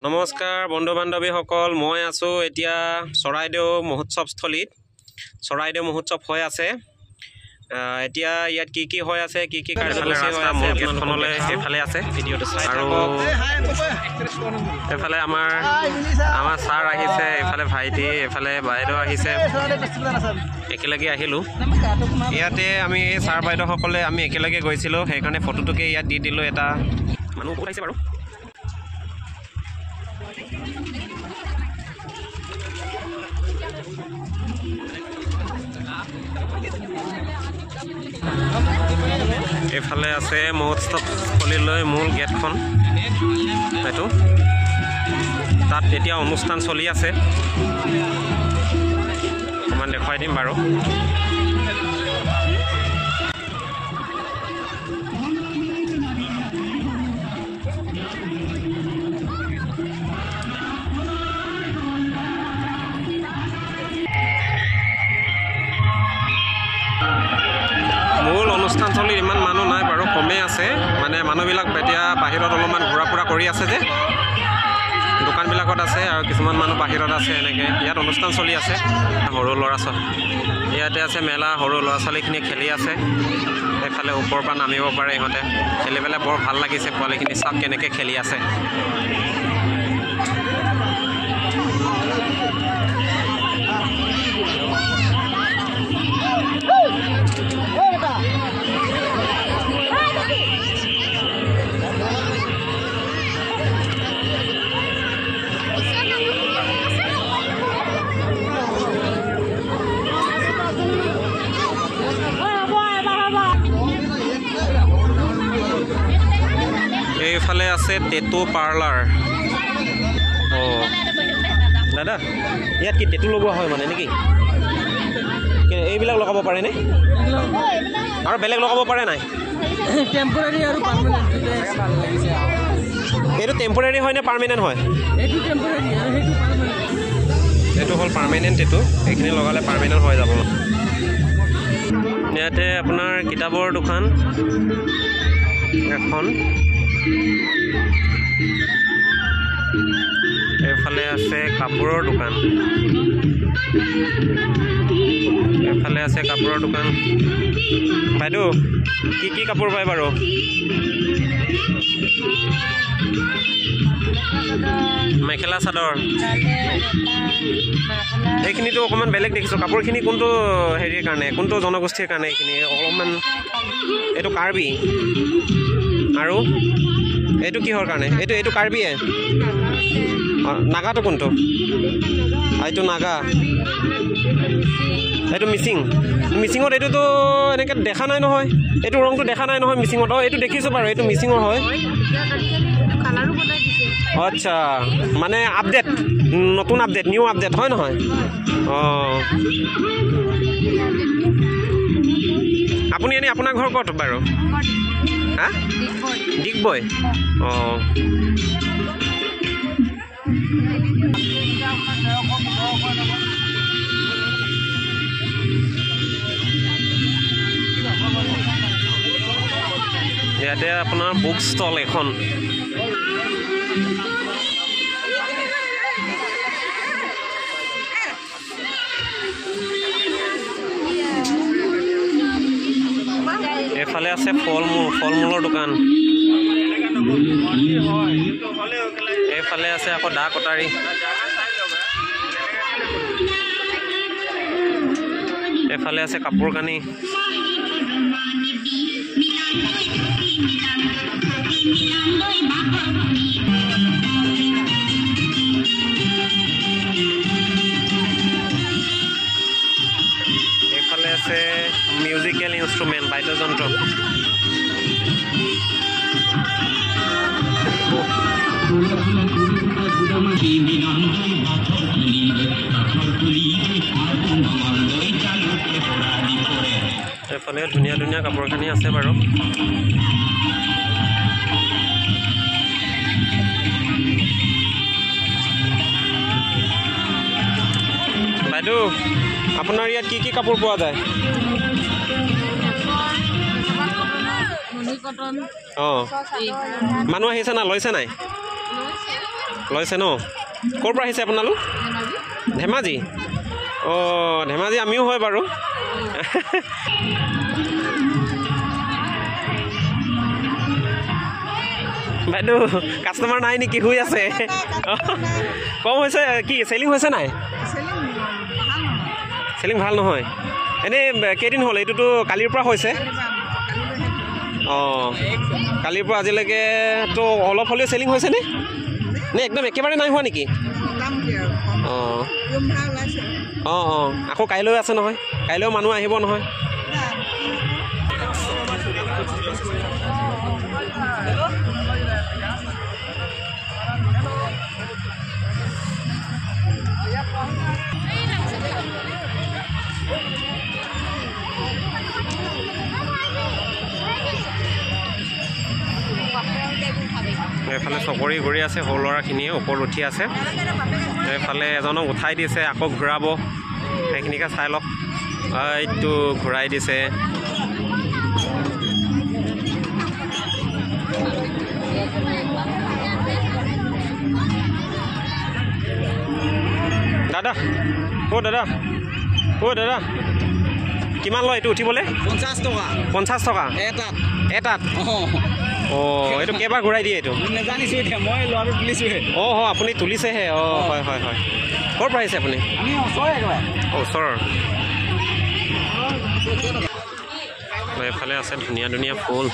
নমস্কাৰ বন্ধু বান্ধৱীসকল, মই আছো এতিয়া চৰাইদেউ মহোৎসৱস্থলীত। চৰাইদেউ মহোৎসৱ হৈ আছে। এতিয়া ইয়াত কি হৈ আছে, কি কাৰ্যসূচী হৈ আছে, গেটখনলৈ সেইফালে আছে ভিডিঅ'টো চাই আৰু এইফালে আমাৰ ছাৰ আহিছে, এইফালে ভাইটি, এইফালে বাইদেউ আহিছে। একেলগে আহিলোঁ। ইয়াতে আমি ছাৰ বাইদেউসকলে আমি একেলগে গৈছিলোঁ, সেইকাৰণে ফটোটোকে ইয়াত দি দিলোঁ। এটা মানুহ বহুত আহিছে বাৰু। এইফালে আছে মহোৎসৱস্থলীলৈ মূল গেটখন, এইটো তাত এতিয়া অনুষ্ঠান চলি আছে, অকণমান দেখুৱাই দিম বাৰু। মূল অনুষ্ঠানস্থলীত ইমান মানুহ নাই বাৰু, কমেই আছে। মানে মানুহবিলাক এতিয়া বাহিৰত অলপমান ঘূৰা ফুৰা কৰি আছে যে, দোকানবিলাকত আছে আৰু কিছুমান মানুহ বাহিৰত আছে। এনেকৈ ইয়াত অনুষ্ঠান চলি আছে। সৰু ল'ৰা ছোৱালী ইয়াতে আছে মেলা, সৰু ল'ৰা ছোৱালীখিনিয়ে খেলি আছে। এইফালে ওপৰৰ পৰা নামিব পাৰে ইহঁতে, খেলি পেলাই বৰ ভাল লাগিছে। পোৱালিখিনি চাওক কেনেকৈ খেলি আছে। এইফালে আছে টেটু পাৰ্লাৰ। অঁ দাদা, ইয়াত কি টেটু লগোৱা হয় মানে নেকি? এইবিলাক লগাব পাৰেনে আৰু বেলেগ লগাব পাৰে নাই? টেম্পৰাৰী আৰু পাৰ্মানেণ্ট। এইটো টেম্পৰাৰী হয় নে পাৰ্মানেণ্ট হয়? এইটো টেম্পৰাৰী আৰু সেইটো পাৰ্মানেণ্ট। এইটো হ'ল পাৰ্মানেণ্ট টেটু, এইখিনি লগালে পাৰ্মানেণ্ট হৈ যাব। ইয়াতে আপোনাৰ কিতাপৰ দোকান এখন, এইফালে আছে কাপোৰৰ দোকান, এইফালে আছে কাপোৰৰ দোকান। বাইদেউ কি কাপোৰ পায় বাৰু? মেখেলা চাদৰ, এইখিনিতো অকণমান বেলেগ দেখিছোঁ। কাপোৰখিনি কোনটো হেৰিৰ কাৰণে, কোনটো জনগোষ্ঠীৰ কাৰণে এইখিনি? অলপমান এইটো কাৰ্বি, আৰু এইটো কিহৰ কাৰণে? এইটো কাৰ্বিয়ে। অঁ, নাগাটো কোনটো? এইটো নাগা, এইটো মিচিং। মিচিঙত এইটোতো এনেকৈ দেখা নাই নহয়, এইটো ৰংটো দেখা নাই নহয় মিচিঙত। অঁ, এইটো দেখিছোঁ বাৰু, এইটো মিচিঙৰ হয়। আচ্ছা, মানে আপডেট, নতুন আপডেট, নিউ আপডেট হয় নহয়? অঁ, আপুনি এনেই আপোনাৰ ঘৰ ক'ত বাৰু? হা, ডিগবৈ। অঁ, ইয়াতে আপোনাৰ বুক ষ্টল এখন। এইফালে আছে ফল মূলৰ দোকান। এইফালে আছে আকৌ দা কটাৰী। এইফালে আছে কাপোৰ কানি। এইফালে আছে মিউজিকেল ইনষ্ট্ৰুমেণ্ট, বাদ্যযন্ত্ৰ। এইফালে ধুনীয়া ধুনীয়া কাপোৰ কানি আছে বাৰু। বাইদেউ, আপোনাৰ ইয়াত কি কাপোৰ পোৱা যায়? অঁ, মানুহ আহিছে না, লৈছে নাই? লৈছে ন ক'ৰ পৰা আহিছে আপোনালোক ধেমাজি অঁ ধেমাজি আমিও হয় বাৰু বাইদেউ কাষ্টমাৰ নাই নেকি শুই আছে কম হৈছে কি চেলিং হৈছে নাই চেলিং ভাল নহয় এনেই কেইদিন হ'ল এইটোতো কালিৰ পৰা হৈছে অঁ কালিৰ পৰা আজিলৈকেতো অলপ হ'লেও চেলিং হৈছেনে নে একদম একেবাৰে নাই হোৱা নেকি অঁ অঁ অঁ আকৌ কাইলৈ আছে নহয় কাইলৈও মানুহ আহিব নহয় এইফালে চকৰি ঘূৰি আছে সৰু ল'ৰাখিনিয়ে ওপৰত উঠি আছে এইফালে এজনক উঠাই দিছে আকৌ ঘূৰাব সেইখিনিকে চাই লওক এইটো ঘূৰাই দিছে দাদা দাদা দাদা কিমান লয় এইটো উঠিবলৈ 50 টকা 50 টকা এটাত অঁ এইটো কেইবাৰ ঘূৰাই দিয়ে এইটো নেজানিছোঁ এতিয়া মই ল'ৰাটো তুলিছোঁহে অঁ আপুনি তুলিছেহে অঁ হয় হয় হয় ক'ৰ পৰা আহিছে আপুনি আমি ওচৰৰে একেবাৰে ওচৰৰ এইফালে আছে ধুনীয়া ধুনীয়া ফুল